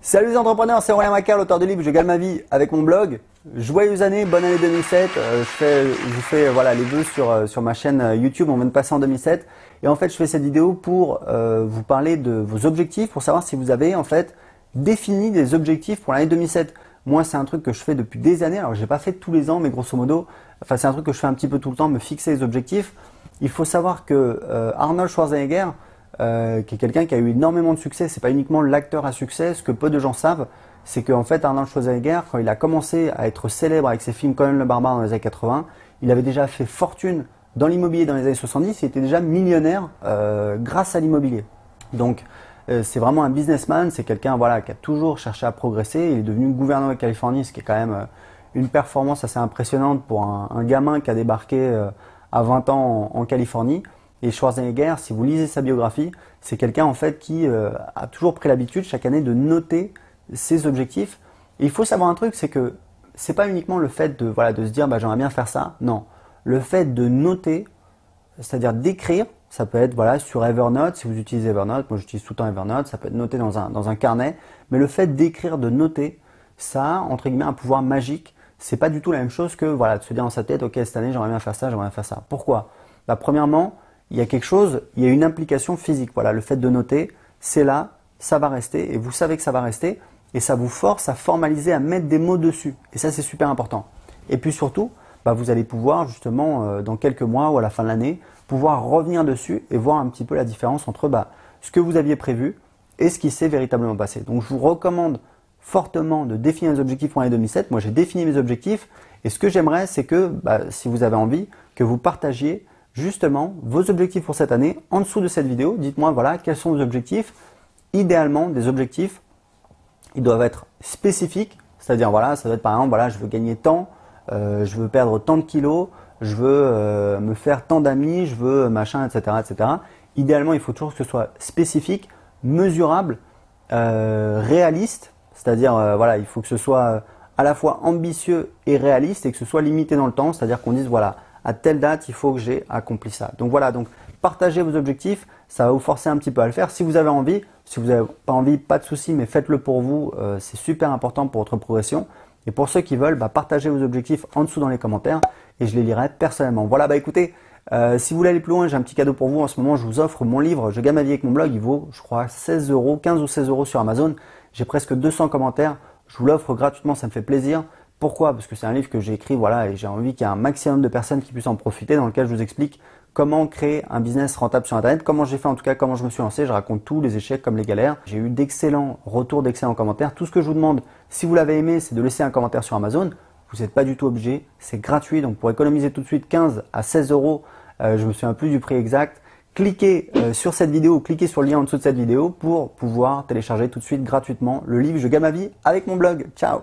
Salut les entrepreneurs, c'est Aurélien Macar, l'auteur du livre Je gagne ma vie avec mon blog. Joyeuse année, bonne année 2007. Je vous fais voilà, les vœux sur ma chaîne YouTube, on vient de passer en 2007. Et en fait, je fais cette vidéo pour vous parler de vos objectifs, pour savoir si vous avez en fait défini des objectifs pour l'année 2007. Moi, c'est un truc que je fais depuis des années. Alors, je n'ai pas fait tous les ans, mais grosso modo, enfin, c'est un truc que je fais un petit peu tout le temps, me fixer les objectifs. Il faut savoir que Arnold Schwarzenegger, qui est quelqu'un qui a eu énormément de succès, c'est pas uniquement l'acteur à succès. Ce que peu de gens savent, c'est qu'en fait Arnold Schwarzenegger, quand il a commencé à être célèbre avec ses films Conan le Barbare dans les années 80, il avait déjà fait fortune dans l'immobilier dans les années 70, il était déjà millionnaire grâce à l'immobilier. Donc c'est vraiment un businessman, c'est quelqu'un voilà, qui a toujours cherché à progresser. Il est devenu gouverneur de Californie, ce qui est quand même une performance assez impressionnante pour un gamin qui a débarqué à 20 ans en Californie. Et Schwarzenegger, si vous lisez sa biographie, c'est quelqu'un en fait qui a toujours pris l'habitude chaque année de noter ses objectifs. Et il faut savoir un truc, c'est que c'est pas uniquement le fait de se dire bah, j'aimerais bien faire ça. Non, le fait de noter, c'est-à-dire d'écrire, ça peut être voilà sur Evernote, si vous utilisez Evernote, moi j'utilise tout le temps Evernote, ça peut être noté dans un carnet. Mais le fait d'écrire, de noter, ça a entre guillemets un pouvoir magique. C'est pas du tout la même chose que voilà de se dire dans sa tête ok cette année j'aimerais bien faire ça, j'aimerais bien faire ça. Pourquoi? Bah, premièrement, il y a quelque chose, il y a une implication physique. Voilà, le fait de noter, c'est là, ça va rester et vous savez que ça va rester et ça vous force à formaliser, à mettre des mots dessus. Et ça, c'est super important. Et puis surtout, bah, vous allez pouvoir justement, dans quelques mois ou à la fin de l'année, pouvoir revenir dessus et voir un petit peu la différence entre ce que vous aviez prévu et ce qui s'est véritablement passé. Donc, je vous recommande fortement de définir les objectifs pour l'année 2007. Moi, j'ai défini mes objectifs et ce que j'aimerais, c'est que, si vous avez envie, que vous partagiez justement vos objectifs pour cette année en dessous de cette vidéo. Dites-moi voilà quels sont vos objectifs. Idéalement des objectifs, ils doivent être spécifiques, c'est-à-dire voilà, ça doit être par exemple voilà, je veux gagner tant, je veux perdre tant de kilos, je veux me faire tant d'amis, je veux machin, etc., etc. Idéalement, il faut toujours que ce soit spécifique, mesurable, réaliste, c'est-à-dire voilà, il faut que ce soit à la fois ambitieux et réaliste et que ce soit limité dans le temps, c'est-à-dire qu'on dise voilà, à telle date, il faut que j'ai accompli ça. Donc voilà, donc partagez vos objectifs, ça va vous forcer un petit peu à le faire. Si vous avez envie, si vous n'avez pas envie, pas de souci, mais faites-le pour vous, c'est super important pour votre progression. Et pour ceux qui veulent, partagez vos objectifs en dessous dans les commentaires et je les lirai personnellement. Voilà, écoutez, si vous voulez aller plus loin, j'ai un petit cadeau pour vous. En ce moment, je vous offre mon livre Je gagne ma vie avec mon blog. Il vaut, je crois, 16 €, 15 ou 16 € sur Amazon. J'ai presque 200 commentaires. Je vous l'offre gratuitement, ça me fait plaisir. Pourquoi? Parce que c'est un livre que j'ai écrit, voilà, et j'ai envie qu'il y ait un maximum de personnes qui puissent en profiter, dans lequel je vous explique comment créer un business rentable sur Internet, comment j'ai fait en tout cas, comment je me suis lancé, je raconte tous les échecs comme les galères. J'ai eu d'excellents retours, d'excellents commentaires. Tout ce que je vous demande, si vous l'avez aimé, c'est de laisser un commentaire sur Amazon. Vous n'êtes pas du tout obligé, c'est gratuit, donc pour économiser tout de suite 15 à 16 €, je me souviens plus du prix exact. Cliquez sur cette vidéo ou cliquez sur le lien en dessous de cette vidéo pour pouvoir télécharger tout de suite gratuitement le livre Je gagne ma vie avec mon blog. Ciao!